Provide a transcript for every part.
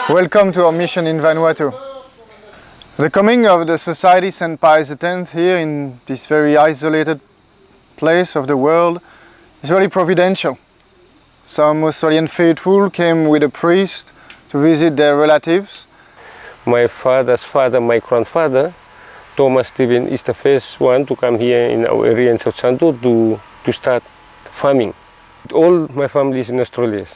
Welcome to our mission in Vanuatu. The coming of the Society Saint-Pie X here in this very isolated place of the world is very providential. Some Australian faithful came with a priest to visit their relatives. My father's father, my grandfather, Thomas Stephen, is the first one to come here in our area in South Santo to start farming. All my family is in Australia.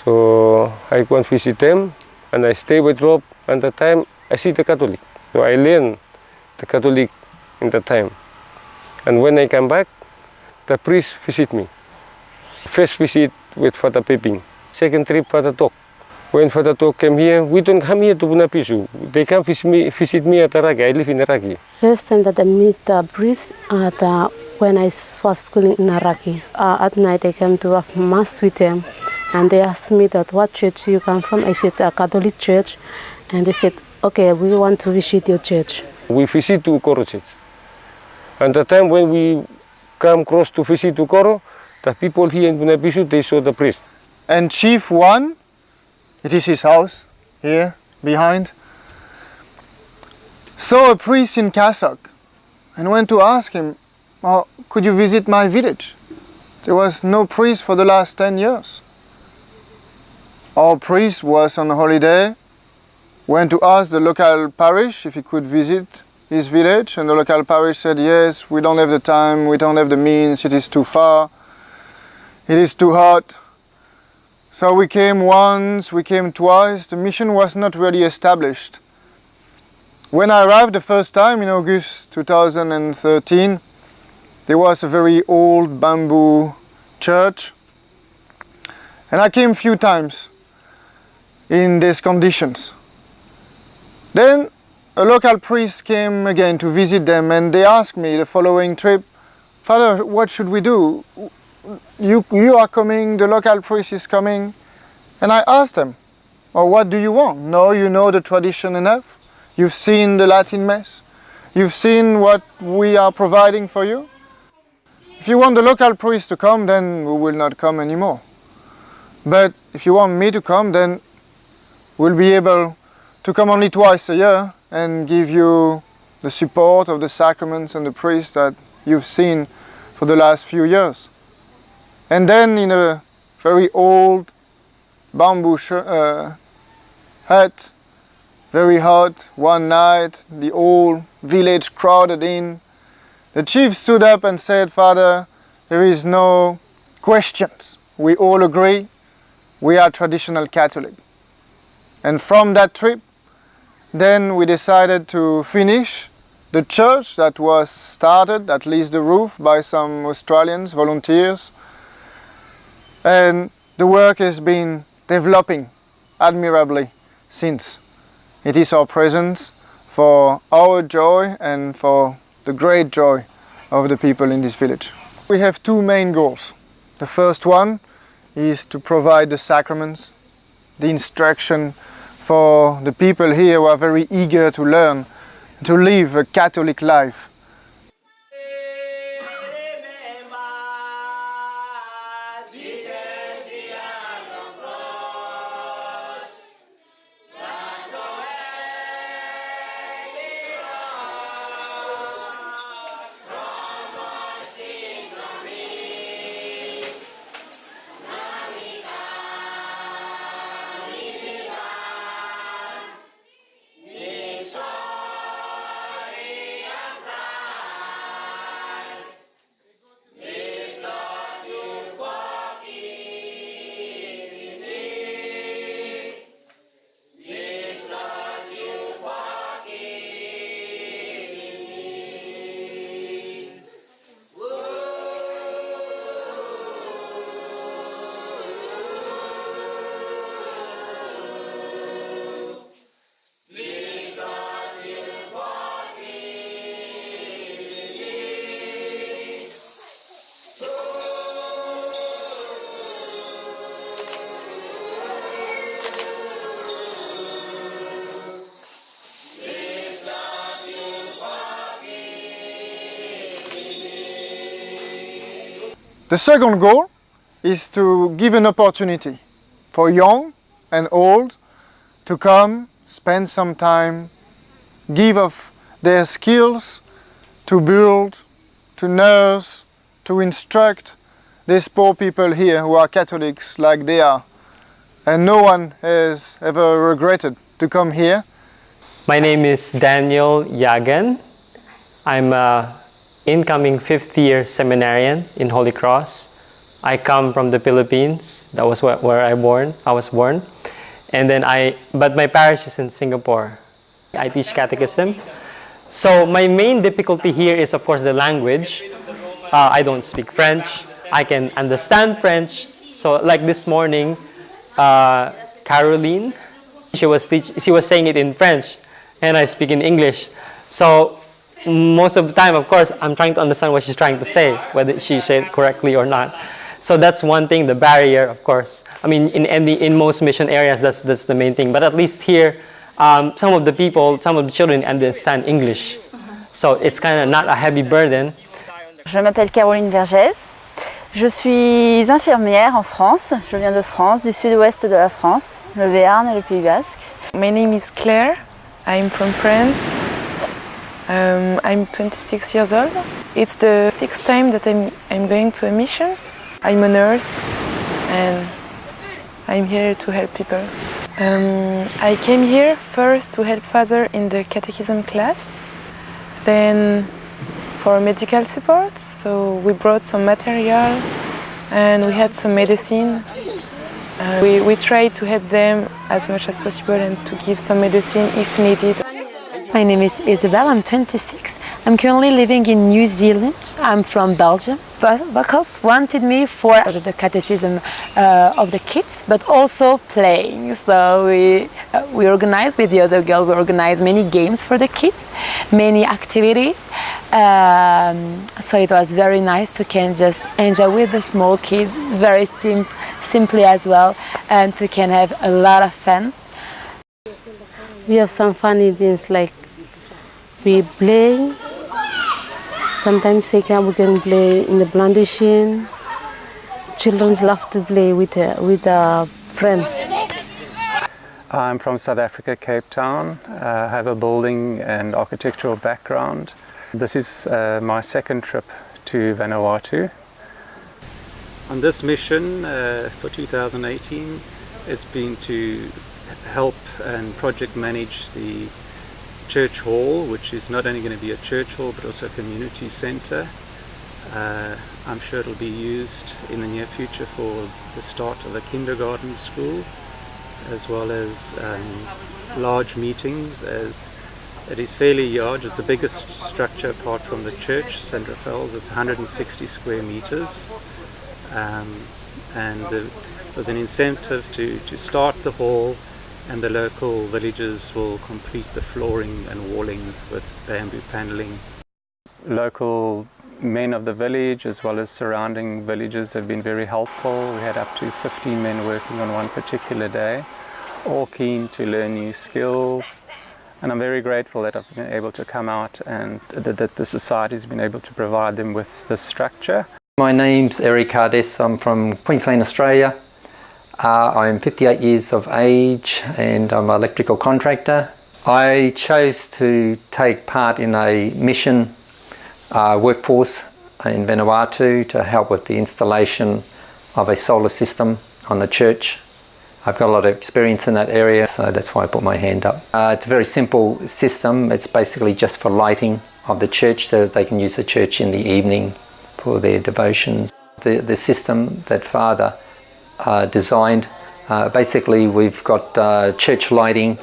So I go and visit them and I stay with Rob, and the time I see the Catholic. So I learn the Catholic in the time. And when I come back, the priest visit me. First visit with Father Pepin. Second trip, Father Tok. When Father Tok came here, we don't come here to Vunapisu. They come visit me at Araki. I live in Araki. First time that I meet the priest when I was schooling in Araki. At night I came to have mass with them. And they asked me that what church you come from. I said a Catholic church, and they said, okay, we want to visit your church. We visit to Koro church. And the time when we come close to visit to Koro, the people here in Vunapisu, they saw the priest. And Chief One, it is his house here behind, saw a priest in cassock and went to ask him, oh, could you visit my village? There was no priest for the last 10 years. Our priest was on holiday, went to ask the local parish if he could visit his village, and the local parish said, yes, we don't have the time, we don't have the means, it is too far, it is too hot. So we came once, we came twice, the mission was not really established. When I arrived the first time in August 2013, there was a very old bamboo church, and I came a few times in these conditions. Then a local priest came again to visit them, and they asked me the following trip, Father, what should we do? You are coming, the local priest is coming. And I asked them, well, what do you want? No, you know the tradition enough. You've seen the Latin Mass. You've seen what we are providing for you. If you want the local priest to come, then we will not come anymore. But if you want me to come, then we'll be able to come only twice a year and give you the support of the sacraments and the priest that you've seen for the last few years. And then in a very old bamboo hut, very hot, one night, the whole village crowded in. The chief stood up and said, Father, there is no questions. We all agree we are traditional Catholic. And from that trip, then we decided to finish the church that was started, at least the roof, by some Australians, volunteers. And the work has been developing admirably since. It is our presence for our joy and for the great joy of the people in this village. We have two main goals. The first one is to provide the sacraments, the instruction for the people here who are very eager to learn, to live a Catholic life. The second goal is to give an opportunity for young and old to come, spend some time, give of their skills to build, to nurse, to instruct these poor people here who are Catholics like they are. And no one has ever regretted to come here. My name is Daniel Yagan. I'm an incoming 5th year seminarian in Holy Cross. I come from the Philippines. That was where I was born. And then but my parish is in Singapore. I teach catechism. So my main difficulty here is, of course, the language. I don't speak French. I can understand French. So like this morning, Caroline, she was saying it in French, and I speak in English. So most of the time, of course, I'm trying to understand what she's trying to say, whether she said it correctly or not. So that's one thing, the barrier, of course. I mean, in most mission areas, that's the main thing. But at least here, some of the children understand English. So it's kind of not a heavy burden. Je m'appelle Caroline Vergès. Je suis infirmière en France. Je viens de France, du sud-ouest de la France, le Béarn et le Pays Basque. My name is Claire. I'm from France. I'm 26 years old. It's the 6th time that I'm going to a mission. I'm a nurse and I'm here to help people. I came here first to help Father in the catechism class, then for medical support. So we brought some material and we had some medicine. We tried to help them as much as possible and to give some medicine if needed. My name is Isabel, I'm 26. I'm currently living in New Zealand. I'm from Belgium. But Buckles wanted me for the catechism of the kids, but also playing. So we organized with the other girl, we organized many games for the kids, many activities. So it was very nice to can just enjoy with the small kids, very simply as well, and to can have a lot of fun. We have some funny things like we play. Sometimes we can play in the plantation. Children love to play with friends. I'm from South Africa, Cape Town. I have a building and architectural background. This is my second trip to Vanuatu. On this mission for 2018, it's been to help and project manage the church hall, which is not only going to be a church hall but also a community centre. I'm sure it'll be used in the near future for the start of a kindergarten school, as well as large meetings, as it is fairly large. It's the biggest structure apart from the church, St. Raphael's. It's 160 square meters, and there was an incentive to start the hall, and the local villagers will complete the flooring and walling with bamboo paneling. Local men of the village as well as surrounding villages have been very helpful. We had up to 15 men working on one particular day, all keen to learn new skills. And I'm very grateful that I've been able to come out and that the society has been able to provide them with this structure. My name's Eric Hardes. I'm from Queensland, Australia. I'm 58 years of age and I'm an electrical contractor. I chose to take part in a mission workforce in Vanuatu to help with the installation of a solar system on the church. I've got a lot of experience in that area, so that's why I put my hand up. It's a very simple system. It's basically just for lighting of the church so that they can use the church in the evening for their devotions. The system that Father designed, basically we've got church lighting,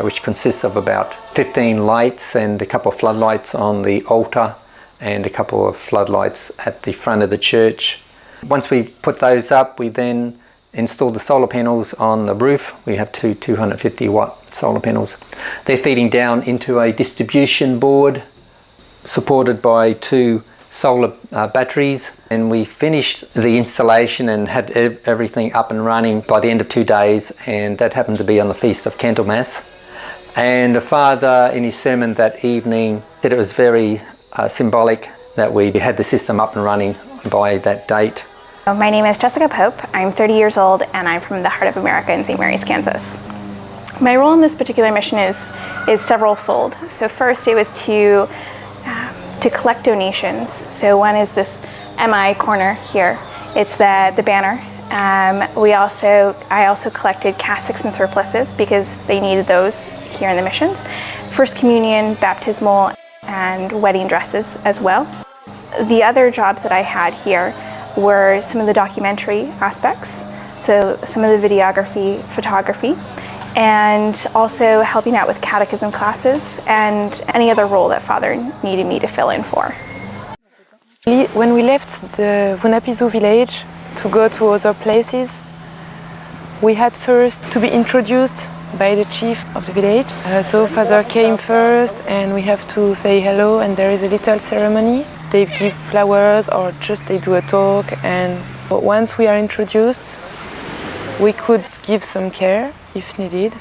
which consists of about 15 lights and a couple of floodlights on the altar and a couple of floodlights at the front of the church. Once we put those up, we then install the solar panels on the roof. We have two 250 watt solar panels. They're feeding down into a distribution board supported by two solar batteries, and we finished the installation and had everything up and running by the end of 2 days, and that happened to be on the Feast of Candlemas. And the Father in his sermon that evening said it was very symbolic that we had the system up and running by that date. My name is Jessica Pope. I'm 30 years old and I'm from the heart of America in St. Mary's, Kansas. My role in this particular mission is several-fold. So first it was to collect donations. So one is this MI corner here. It's the banner. I also collected cassocks and surplices because they needed those here in the missions. First communion, baptismal, and wedding dresses as well. The other jobs that I had here were some of the documentary aspects, so some of the videography, photography, and also helping out with catechism classes and any other role that Father needed me to fill in for. When we left the Vunapisu village to go to other places, we had first to be introduced by the chief of the village. So Father came first and we have to say hello, and there is a little ceremony. They give flowers or just they do a talk, and once we are introduced, we could give some care if needed.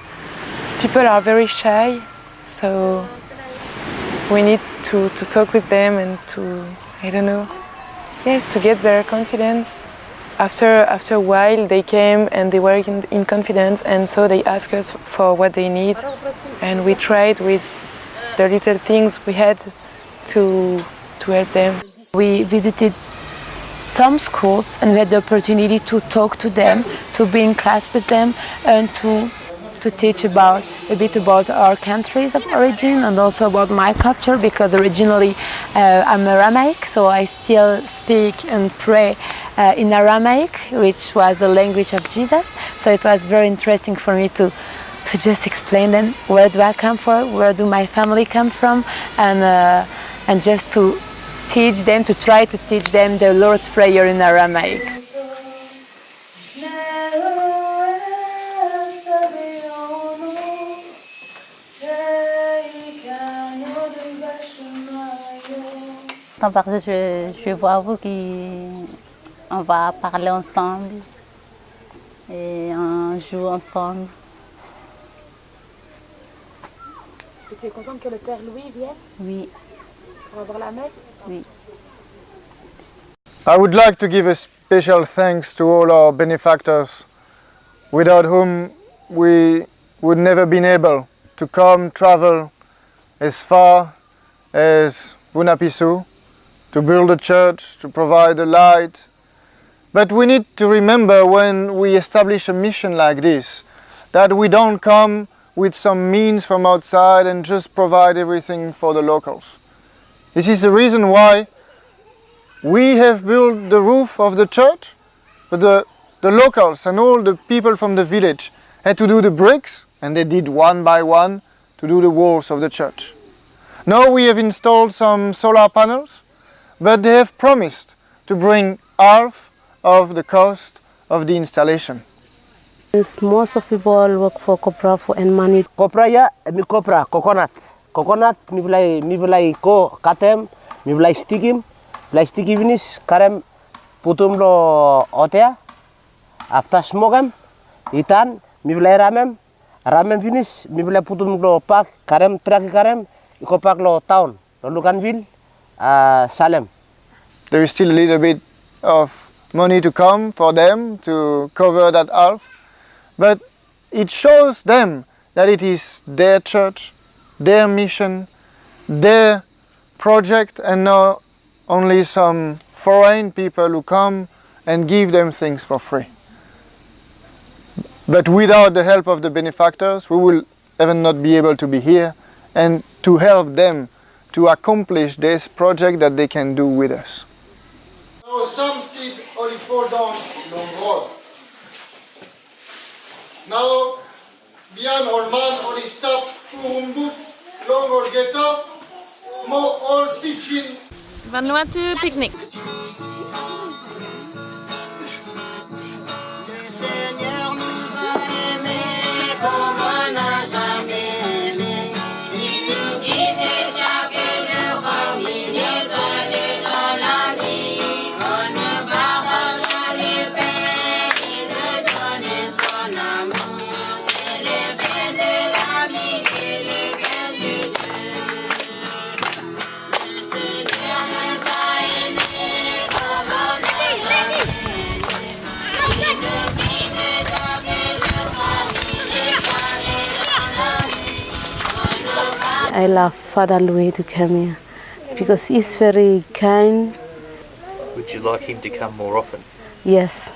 People are very shy, so we need to talk with them and to, I don't know, yes, to get their confidence. After a while they came and they were in confidence, and so they asked us for what they need, and we tried with the little things we had to help them. We visited some schools and we had the opportunity to talk to them, to be in class with them, and to teach a bit about our countries of origin and also about my culture, because originally I'm Aramaic, so I still speak and pray in Aramaic, which was the language of Jesus. So it was very interesting for me to just explain them where do I come from, where do my family come from, and just to teach them, to try to teach them the Lord's Prayer in Aramaic. Parce que je vois vous qu'on va parler ensemble et on joue ensemble. Et tu es contente que le Père Louis vienne? Oui. Pour avoir la messe? Oui. I would like to give a special thanks to all our benefactors, without whom we would never been able to travel as far as Vunapisu, to build a church, to provide a light. But we need to remember when we establish a mission like this, that we don't come with some means from outside and just provide everything for the locals. This is the reason why we have built the roof of the church, but the locals and all the people from the village had to do the bricks, and they did one by one to do the walls of the church. Now we have installed some solar panels, but they have promised to bring half of the cost of the installation. Most of people work for copra for and money. Copra ya mi copra coconut. Coconut mi belai ko katem, mi belai stikim vinis karem putum lo otea. After smogam itan mi belai ramem vinis mi belai putum lo pak karem traki karem iko pak lo town lo Luganville Salem. There is still a little bit of money to come for them to cover that half, but it shows them that it is their church, their mission, their project, and not only some foreign people who come and give them things for free. But without the help of the benefactors, we will even not be able to be here and to help them to accomplish this project that they can do with us. Now some seed only fall down nombreuses. Now, bien Olman only stop Urumbut, long or ghetto, more all teaching. Vanuatu picnic. I love Father Louis to come here because he's very kind. Would you like him to come more often? Yes.